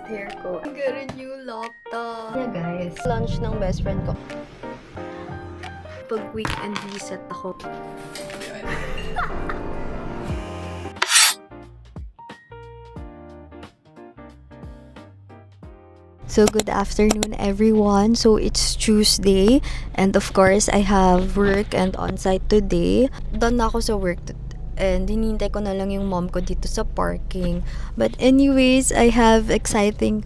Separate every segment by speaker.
Speaker 1: hair ko. I got a new laptop. Yeah guys, lunch ng best friend ko. Pag weekend reset ako. So, good afternoon everyone. So, it's Tuesday and of course, I have work and on-site today. Done na ako sa work and hinihintay ko na lang yung mom ko dito sa parking. But anyways, I have exciting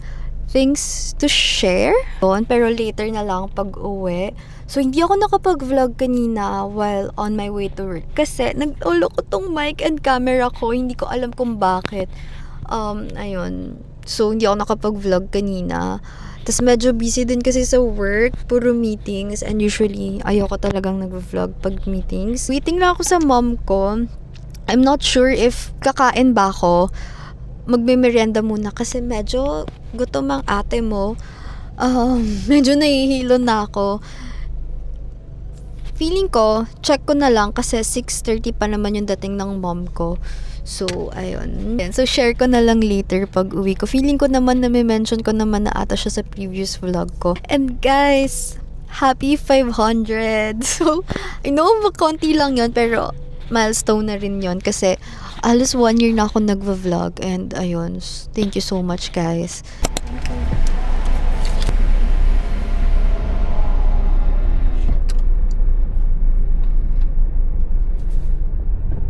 Speaker 1: things to share. Pero later na lang pag uwi. So, hindi ako nakapag-vlog kanina while on my way to work. Kasi, nag-ulo ko tong mic and camera ko. Hindi ko alam kung bakit. Ayun. So, hindi ako nakapag-vlog kanina. Tapos, medyo busy din kasi sa work. Puro meetings. And usually, ayoko talagang nag-vlog pag meetings. Waiting lang ako sa mom ko. I'm not sure if kakain ba ako. Magme-merienda muna kasi medyo gutom ang ate mo. Medyo nahihilo na ako. Feeling ko, check ko na lang kasi 6:30 pa naman yung dating ng mom ko. So, ayun. So, share ko na lang later pag uwi ko. Feeling ko naman na may mention ko naman na ata siya sa previous vlog ko. And guys, happy 500! So, I know konti lang yon pero milestone na rin yon kasi alos 1 year na ako nagva-vlog and ayun, thank you so much guys.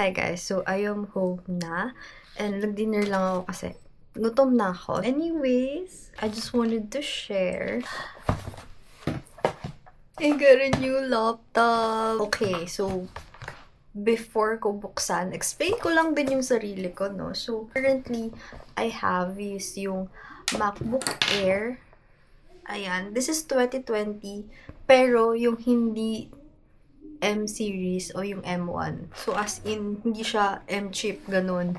Speaker 1: Hi guys, so I am home na and nag-dinner lang ako kasi gutom na ako. Anyways, I just wanted to share. I got a new laptop. Okay, so before ko buksan, explain ko lang din yung sarili ko, no? So, currently, I have is yung MacBook Air. Ayan, this is 2020, pero yung hindi M series o yung M1. So, as in, hindi siya M chip, ganun.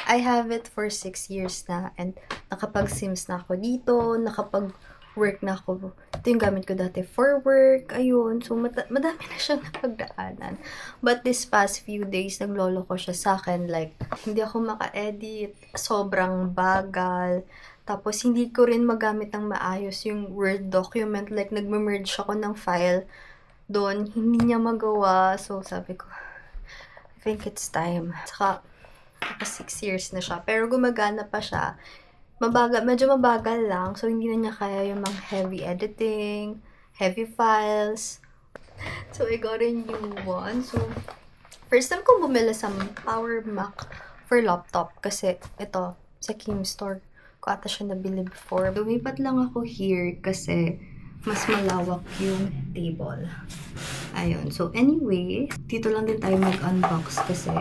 Speaker 1: I have it for 6 years na and nakapag-sims na ako dito, nakapag-work na ako. Ito yung gamit ko dati for work, ayun. So, madami na siyang napagdaanan. But this past few days, naglolo ko siya sa akin. Like, hindi ako maka-edit, sobrang bagal. Tapos, hindi ko rin magamit ng maayos yung Word document. Like, nagme-merge ako ng file doon, hindi niya magawa. So, sabi ko, I think it's time. Saka, 6 years na siya. Pero gumagana pa siya. Medyo mabagal lang. So, hindi na niya kaya yung mga heavy editing, heavy files. So, I got a new one. So, first time kong bumili sa Power Mac for laptop. Kasi, ito, sa Kim Store ko ata siya nabili before. Lumipat lang ako here kasi mas malawak yung table. Ayun. So, anyway, dito lang din tayo mag-unbox kasi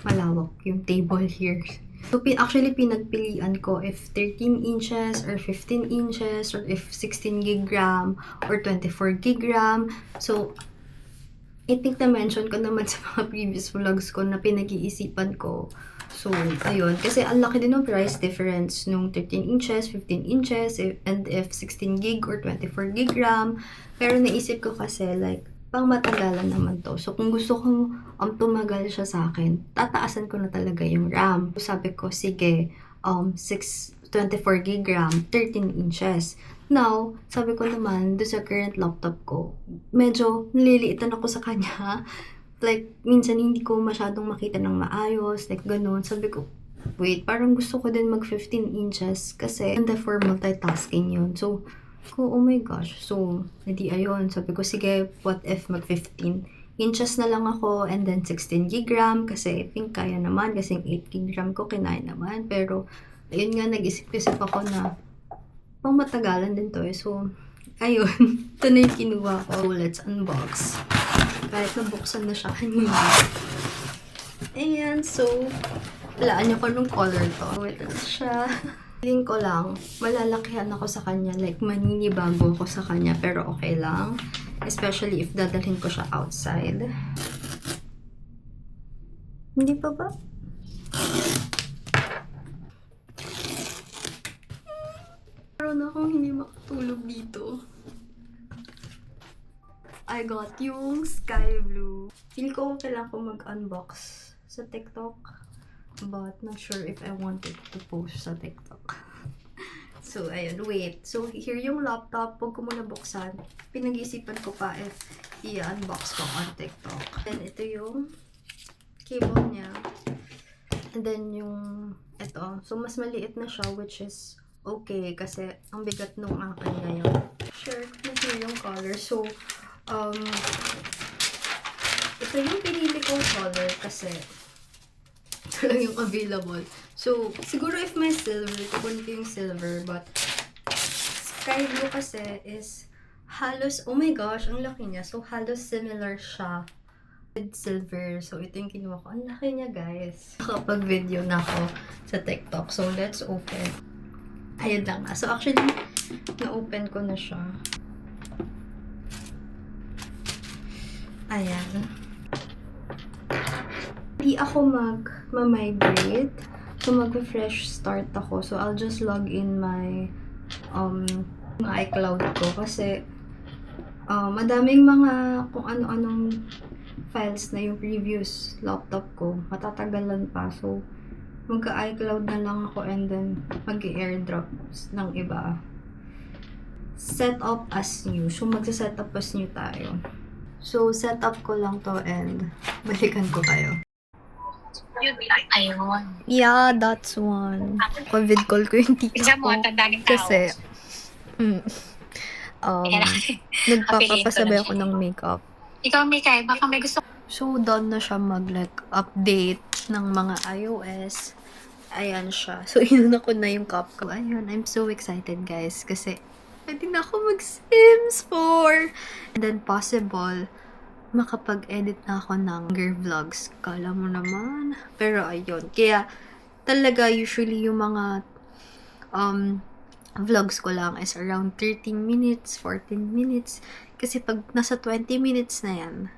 Speaker 1: malawak yung table here. So, actually, pinagpilian ko if 13 inches or 15 inches or if 16 gig RAM or 24 gig RAM. So, I think na-mention ko naman sa mga previous vlogs ko na pinag-iisipan ko. So, ayun. Kasi ang laki din ng price difference nung 13 inches, 15 inches, and if 16 gig or 24 gig RAM. Pero naisip ko kasi, like, pang matagalan naman to. So, kung gusto kong tumagal siya sa akin, tataasan ko na talaga yung RAM. So, sabi ko, sige, 24 gig RAM, 13 inches. Now, sabi ko naman, doon sa current laptop ko, medyo nililiitan ako sa kanya. Like, minsan hindi ko masyadong makita ng maayos, like ganun. Sabi ko, wait, parang gusto ko din mag 15 inches kasi ganda for multitasking yun. So, oh my gosh. So, hindi ayun. Sabi ko, sige, what if mag 15 inches na lang ako and then 16 gig RAM kasi I think kaya naman kasi 8 gig RAM ko kinaya naman. Pero, ayun nga, nag-isip-isip ako na pang matagalan din to eh. So, ayun. Ito na yung kinuha ko. So, let's unbox. Kahit nabuksan na siya kanina. Ayan, so, walaan niyo ko nung color to. Ito na siya. Feeling ko lang, malalakihan ako sa kanya. Like, maninibago ako sa kanya. Pero okay lang. Especially if dadalhin ko siya outside. Hindi pa ba? Meron akong hindi makatulog dito. I got yung sky blue. Feel ko kailangan ko mag-unbox sa TikTok. But not sure if I wanted to post sa TikTok. So, ayun, wait. So, here yung laptop. Huwag ko muna buksan. Pinag-isipan ko pa if i-unbox ko on TikTok. And ito yung cable niya. And then yung ito. So, mas maliit na siya, which is okay. Kasi, ang bigat nung akin ngayon. Sure, kung yung color. So, ito yung pinili kong color kasi ito lang yung available. So, siguro if may silver, kukunin ko yung silver. But, sky blue kasi is halos, oh my gosh, ang laki niya. So, halos similar siya with silver. So, ito yung kinuha ko. Ang laki niya, guys. Nakapag-video na ako sa TikTok. So, let's open. Ayun lang na. So, actually, na-open ko na siya. Ayan. Hindi ako mag-migrate. So, mag-fresh start ako. So, I'll just log in my iCloud ko. Kasi, madaming mga kung ano-anong files na yung previous laptop ko. Matatagalan pa. So, magka-iCloud na lang ako and then mag-airdrop ng iba. Set up as new. So, magsa-set up as new tayo. So, set up ko lang to and balikan ko kayo.
Speaker 2: Ayun.
Speaker 1: Yeah, that's one. Covid call ko yung tita
Speaker 2: Exam mo,
Speaker 1: ko.
Speaker 2: tanda ng tao.
Speaker 1: Kasi, nagpapasabay ako ng makeup.
Speaker 2: Ikaw, Mikay, baka may gusto.
Speaker 1: So, done na siya update ng mga iOS. Ayan siya. So, inuna ko na yung cup ko. Ayun, I'm so excited, guys. Kasi, pwede na ako mag-Sims 4. And then, possible, makapag-edit na ako ng vlogs. Kala mo naman. Pero, ayun. Kaya, talaga, usually, yung mga vlogs ko lang is around 13 minutes, 14 minutes. Kasi pag nasa 20 minutes na yan,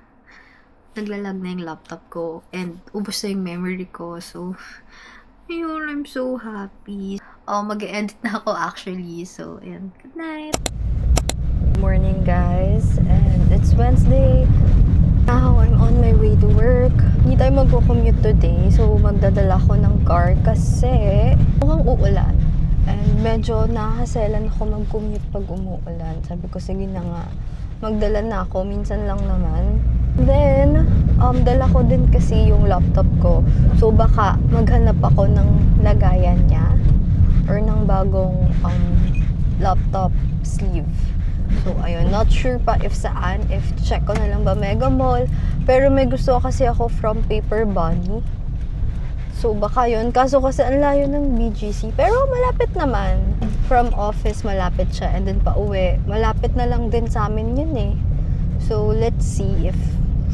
Speaker 1: naglalag na yung laptop ko and ubos na yung memory ko. So, ayun, I'm so happy. Mag-edit na ako actually. So, ayan. Good night! Good morning, guys. And it's Wednesday. Now, I'm on my way to work. Hindi tayo mag-commute today. So, magdadala ko ng car kasi mukhang uulan. And medyo nakaselan ako mag-commute pag umuulan. Sabi ko, sige na nga. Magdala na ako. Minsan lang naman. Then, dala ko din kasi yung laptop ko. So, baka maghanap ako ng lagayan niya or ng bagong laptop sleeve. So, ayun. Not sure pa if saan. If check ko na lang ba Mega Mall. Pero may gusto kasi ako from Paper Bunny. So, baka yun. Kaso kasi ang layo ng BGC. Pero malapit naman. From office, malapit siya. And then pa uwi. Malapit na lang din sa amin yun eh. So, let's see if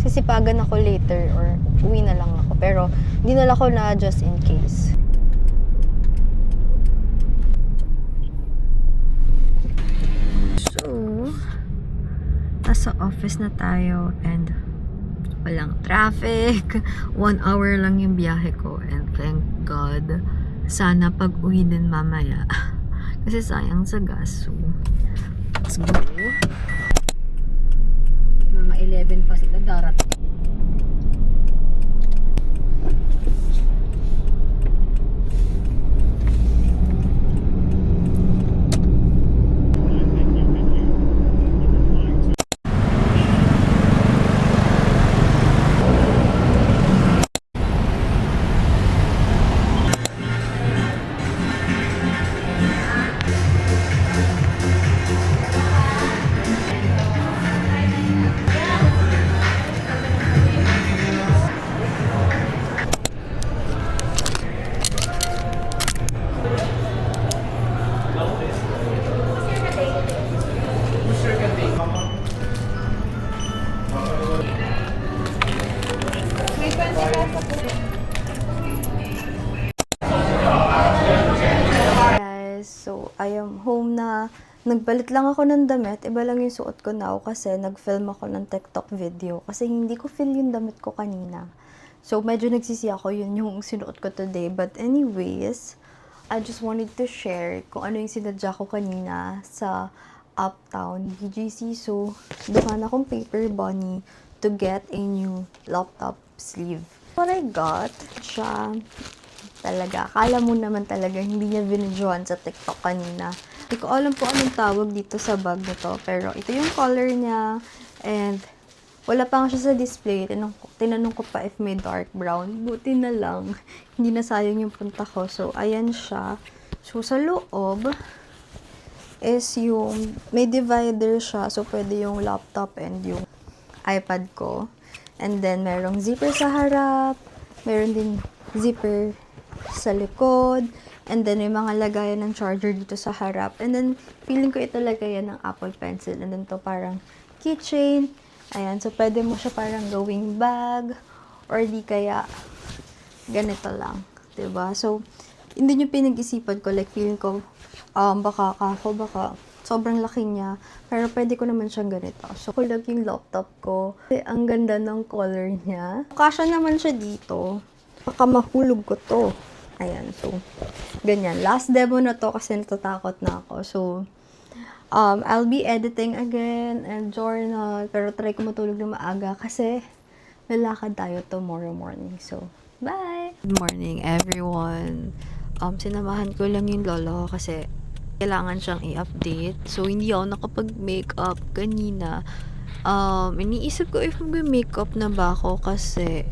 Speaker 1: sisipagan ako later or uwi na lang ako. Pero, dinala ko na just in case. So, nasa office na tayo and walang traffic. 1 hour lang yung biyahe ko and thank God. Sana pag-uwi din mamaya. Kasi sayang sa gas. So, let's go. Mga 11 pa sila darating. Guys, so I am home na. Nagbalit lang ako ng damit. Iba lang yung suot ko now kasi nag-film ako ng TikTok video. Kasi hindi ko feel yung damit ko kanina. So, medyo nagsisi ako. Yun yung sinuot ko today. But anyways, I just wanted to share kung ano yung sinadya ko kanina sa Uptown BGC. So, dumaan akong Paper Bunny to get a new laptop sleeve. What I got, siya talaga. Akala mo naman talaga hindi niya binidyohan sa TikTok kanina. Hindi ko alam po anong tawag dito sa bag na to. Pero ito yung color niya. And wala pa nga siya sa display. Tinanong ko pa if may dark brown. Buti na lang. Hindi na sayang yung punta ko. So, ayan siya. So, sa loob is yung may divider siya. So, pwede yung laptop and yung iPad ko. And then, merong zipper sa harap. Meron din zipper sa likod. And then, may mga lagayan ng charger dito sa harap. And then, feeling ko ito lagayan ng Apple Pencil. And then, to parang keychain. Ayan. So, pwede mo siya parang gawing bag. Or di kaya, ganito lang. Diba? So, hindi nyo pinag-isipan ko. Like, feeling ko, baka sobrang laki niya. Pero pwede ko naman siyang ganito. So, kulag yung laptop ko. Kasi ang ganda ng color niya. Kasya naman siya dito. Baka mahulog ko to. Ayan. So, ganyan. Last demo na to kasi natatakot na ako. So, I'll be editing again and journal. Pero try ko matulog na maaga kasi lalakad tayo tomorrow morning. So, bye! Good morning, everyone. Sinamahan ko lang yung lolo ko kasi kailangan siyang i-update. So, hindi ako nakapag-makeup kanina. Iniisip ko if mag-makeup na ba ako kasi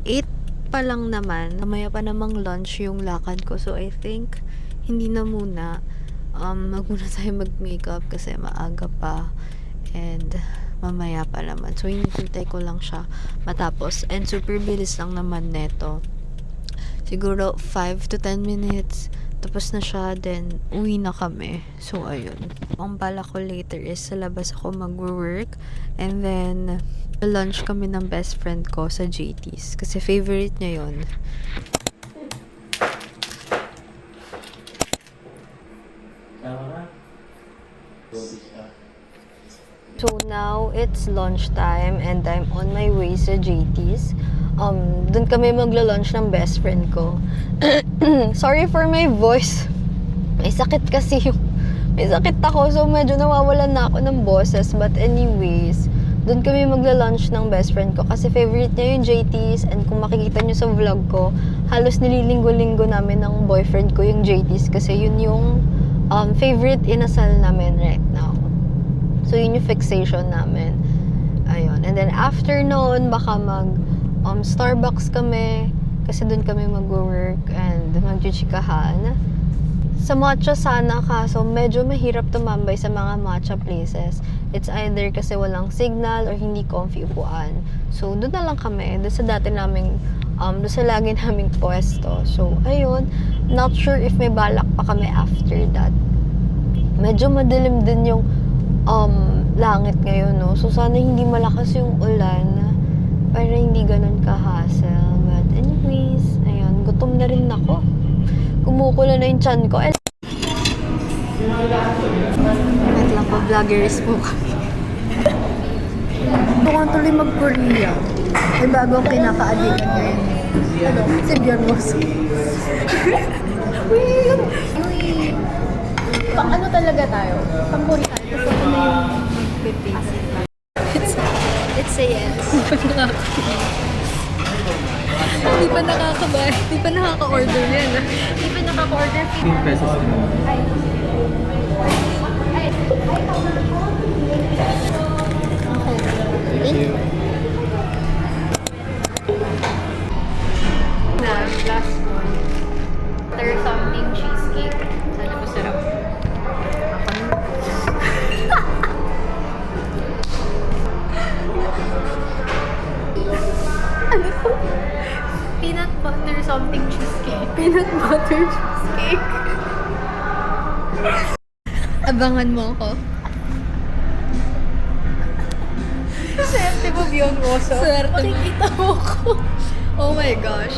Speaker 1: 8 pa lang naman. Mamaya pa namang lunch yung lakad ko. So, I think hindi na muna. Magmuna tayo mag-makeup kasi maaga pa. And mamaya pa naman. So, hinihintay ko lang siya matapos. And super bilis lang naman neto. Siguro 5 to 10 minutes. Tapos na siya, then uwi na kami. So, ayun. Ang bala ko later is sa labas ako mag-work. And then, lunch kami ng best friend ko sa JT's. Kasi favorite niya yun. So, now, it's lunchtime and I'm on my way sa JT's. Doon kami magla-lunch ng best friend ko. Sorry for my voice. May sakit kasi may sakit ako, so medyo nawawalan na ako ng boses. But anyways, doon kami magla-lunch ng best friend ko kasi favorite niya yung JT's. And kung makikita niyo sa vlog ko, halos nililinggo-linggo namin ng boyfriend ko yung JT's kasi yun yung favorite inasal namin right now. So, yun yung fixation namin. Ayun. And then, after noon, baka Starbucks kami. Kasi doon kami mag-work and mag-chichikahan. Sa matcha sana kaso medyo mahirap tumambay sa mga matcha places. It's either kasi walang signal or hindi comfy upuan. So, doon na lang kami. Doon sa dati naming, doon sa lagi naming pwesto. So, ayun. Not sure if may balak pa kami after that. Medyo madilim din yung langit ngayon, no? So, sana hindi malakas yung ulan para hindi ganun ka-hassle. But anyways, ayun, gutom na rin ako. Kumukulo na yung tiyan ko. Wait lang po, vloggers po kami. Gusto ko tuloy mag-Korea. May bago akong kinaka-adikan ngayon. Ano? Si Bjornmos.
Speaker 3: Pang ano talaga tayo? Pang Korea tayo.
Speaker 1: Gusto ko na yung mag-pipis. It's a yes. Hindi pa nakakabay. Hindi pa nakaka-order yan.
Speaker 3: Hindi pa nakaka-order.
Speaker 4: 15 pesos.
Speaker 3: Na last one. There's something cheesecake. Sana masarap. Ano to? Peanut butter something cheesecake. Peanut butter cheesecake.
Speaker 1: Abangan mo ako.
Speaker 3: Swerte mo, Bjornmoso.
Speaker 1: Swerte.
Speaker 3: Makikita mo ko.
Speaker 1: Oh my gosh.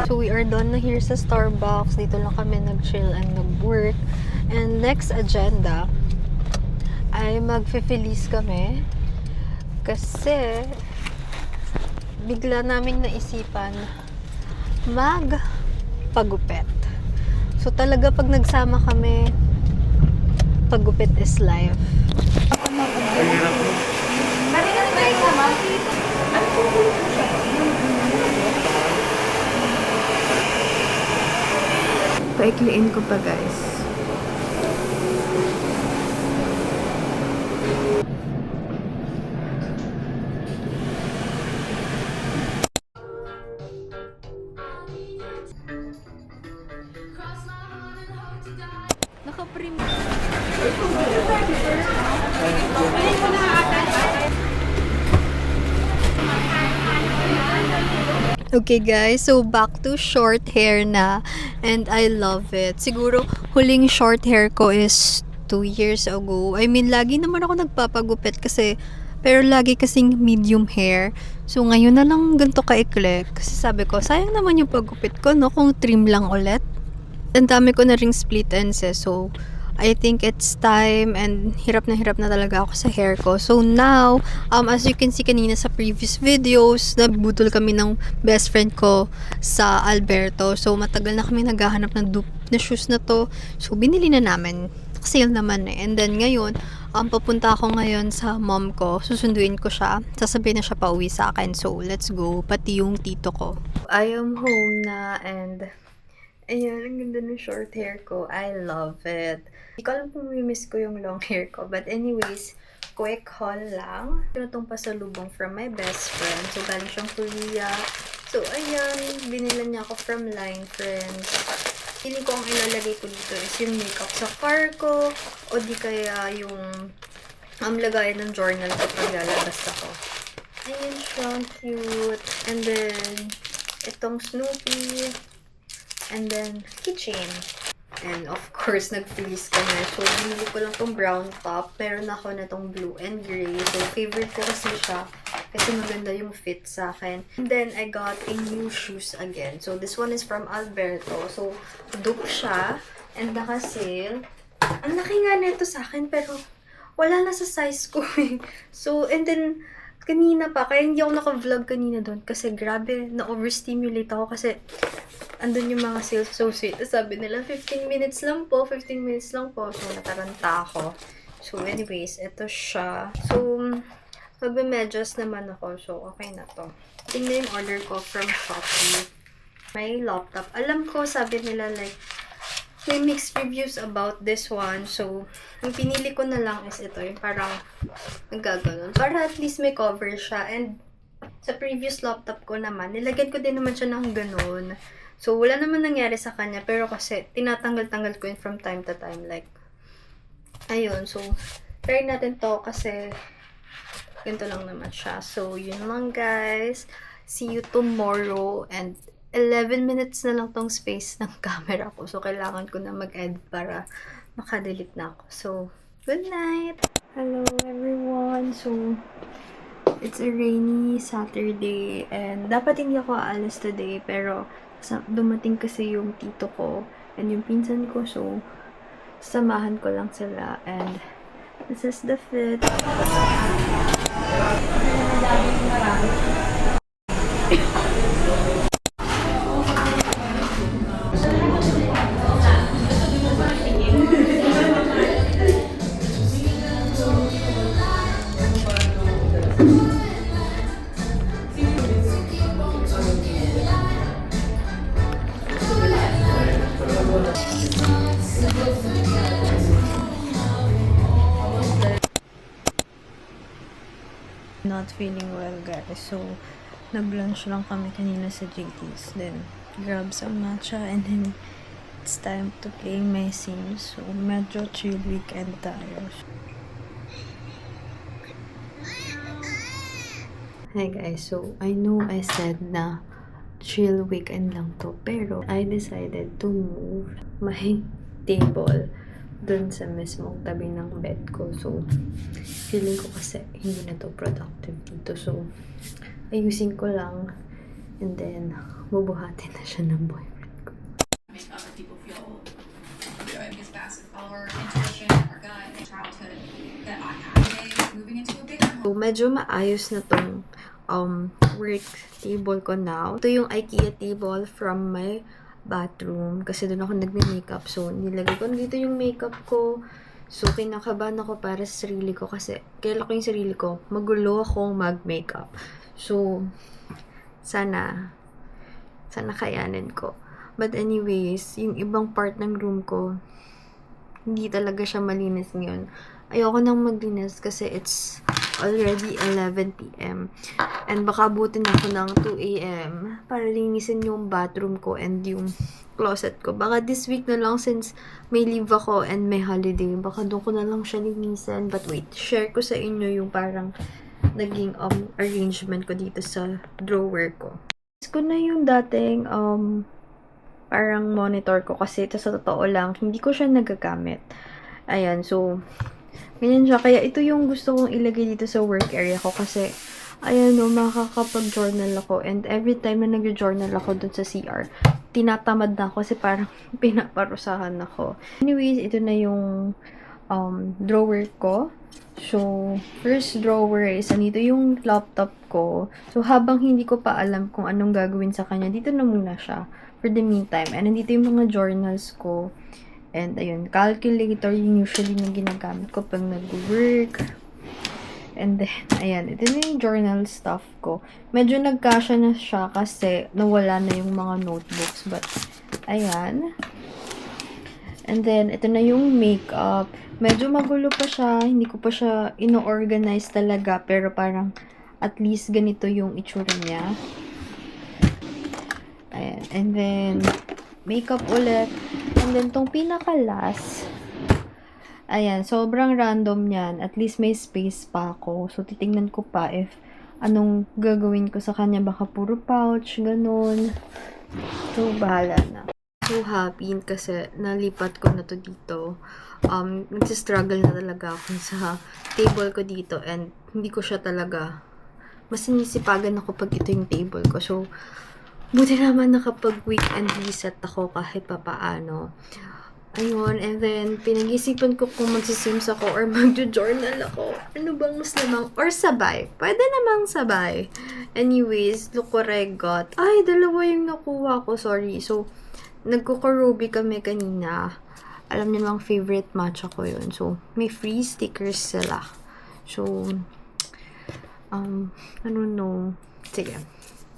Speaker 1: So we are done na here sa Starbucks. Dito lang kami nag-chill and nag-work. And next agenda ay mag-Feliz kami. Kasi bigla namin naisipan mag-pagupit. So talaga pag nagsama kami, pagupit is life. Ako Paikliin ko pa, guys.
Speaker 3: Naka-prim.
Speaker 1: Okay guys, so back to short hair na, and I love it. Siguro huling short hair ko is 2 years ago. I mean, lagi naman ako nagpapagupit kasi, pero lagi kasing medium hair. So ngayon na lang ganito kaikli. Kasi sabi ko, sayang naman yung paggupit ko, no, kung trim lang ulit. Ang dami ko na ring split ends eh, so I think it's time, and hirap na talaga ako sa hair ko. So now, as you can see kanina sa previous videos, nabudol kami ng best friend ko sa Alberto. So matagal na kami naghahanap ng dupe na shoes na to. So binili na namin. Sale naman eh. And then ngayon, papunta ako ngayon sa mom ko. Susunduin ko siya. Sasabihin na siya pauwi sa akin. So let's go. Pati yung tito ko. I am home na, and ayan, ang ganda ng short hair ko. I love it. Hindi ko alam kung miss ko yung long hair ko. But anyways, quick haul lang. Ito itong pasalubong from my best friend. So, galing siyang Korea. So, ayan, binila niya ako from Line Friends. Feeling ko ang ilalagay ko dito is yung makeup sa car ko. O di kaya yung lagayan ng journal ko pag lalabas ako. Ayan siya, cute. And then, itong Snoopy. And then, keychain. And of course, nag-freeze kami. So, binili ko lang tong brown top. Meron ako na tong blue and gray. So, favorite ko kasi siya. Kasi maganda yung fit sa akin. And then, I got a new shoes again. So, this one is from Alberto. So, dupe siya. And naka-sale. Ang laki nga nito sa akin, pero wala na sa size ko eh. So, and then, kanina pa, kaya hindi ako naka-vlog kanina doon. Kasi grabe, na-overstimulate ako. Kasi, andun yung mga sales associate. Sabi nila, 15 minutes lang po. 15 minutes lang po. So, nataranta ako. So, anyways, ito siya. So, magme-medyas naman ako. So, okay na to. Tingnan yung order ko from Shopee. May laptop. Alam ko, sabi nila, like, may mixed reviews about this one. So, yung pinili ko na lang is ito. Yung parang nagaganon. Para at least may cover siya. And, sa previous laptop ko naman, nilagyan ko din naman siya ng ganun. So, wala naman nangyari sa kanya. Pero kasi, tinatanggal-tanggal ko yun from time to time. Like, ayun. So, try natin to kasi ganito lang naman siya. So, yun lang guys. See you tomorrow. And 11 minutes na lang tong space ng camera ko. So, kailangan ko na mag-edit para makadelete na ako. So, good night! Hello everyone! So, it's a rainy Saturday. And dapat hindi ako aalis today. Pero, dumating kasi yung tito ko and yung pinsan ko, so samahan ko lang sila, and this is the fit. Not feeling well guys, so nag-lunch lang kami kanina sa JT's, then grab some matcha, and then it's time to play my Sims. So medyo chill weekend tayo. Hi guys, so I know I said na chill weekend lang to, pero I decided to move my table dun sa mismong tabi ng bed ko. So, feeling ko kasi hindi na to productive dito. So, ayusin ko lang, and then bubuhatin na siya ng boyfriend ko.
Speaker 4: Make other people feel good because that's our intuition, our gut, and childhood that I had today, moving into a bigger home.
Speaker 1: So, medyo maayos na tong work table ko now. Ito yung IKEA table from my bathroom kasi doon ako nagme-makeup. So, nilagay ko dito yung makeup ko. So, kinakabahan ako para sa sarili ko kasi kilala ko yung sarili ko. Magulo akong mag-makeup. So, sana kayanin ko. But anyways, yung ibang part ng room ko, hindi talaga siya malinis ngayon. Ayoko nang maglinis kasi it's already 11 p.m. And baka abutin ako ng 2 a.m. para linisin yung bathroom ko and yung closet ko. Baka this week na lang since may leave ako and may holiday. Baka doon ko na lang siya linisin. But wait, share ko sa inyo yung parang naging arrangement ko dito sa drawer ko. Ito ko na yung dating parang monitor ko kasi ito sa totoo lang, hindi ko siya nagagamit. Ayan, so ganyan siya. Kaya ito yung gusto kong ilagay dito sa work area ko kasi ayan no, makakapag-journal ako and every time na nag-journal ako dun sa CR, tinatamad na ako kasi parang pinaparusahan ako. Anyways, ito na yung drawer ko. So, first drawer is andito yung laptop ko. So, habang hindi ko pa alam kung anong gagawin sa kanya, dito na muna siya for the meantime. And nandito yung mga journals ko. And ayun, calculator yung usually na ginagamit ko pag nag-work. And then, ayan, ito na yung journal stuff ko. Medyo nagkasya na siya kasi nawala na yung mga notebooks. But, ayan. And then, ito na yung makeup. Medyo magulo pa siya. Hindi ko pa siya ino-organize talaga. Pero parang, at least ganito yung itsura niya. Ayan. And then, makeup ulit. And then, tong pinaka-last, ayan, sobrang random yan. At least may space pa ako. So, titingnan ko pa if anong gagawin ko sa kanya. Baka puro pouch, ganun. So, bahala na. So happy kasi nalipat ko na to dito. Nagsistruggle na talaga ako sa table ko dito and hindi ko siya talaga mas sinisipagan ako pag ito yung table ko. So, buti naman nakapag weekend reset ako kahit papaano. Ayun, and then pinag-isipan ko kung magsisims ako or magjo-journal ako. Ano bang mas namang, or sabay. Pwede namang sabay. Anyways, look what I got. Ay, dalawa yung nakuha ko, sorry. So, nagkukurubi kami kanina. Alam niyo lang, favorite matcha ko yun. So, may free stickers sila. So, I don't know. Sige.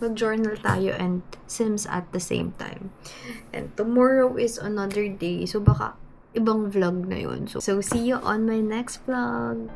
Speaker 1: Mag-journal tayo and Sims at the same time. And tomorrow is another day. So, baka ibang vlog na yun. So see you on my next vlog.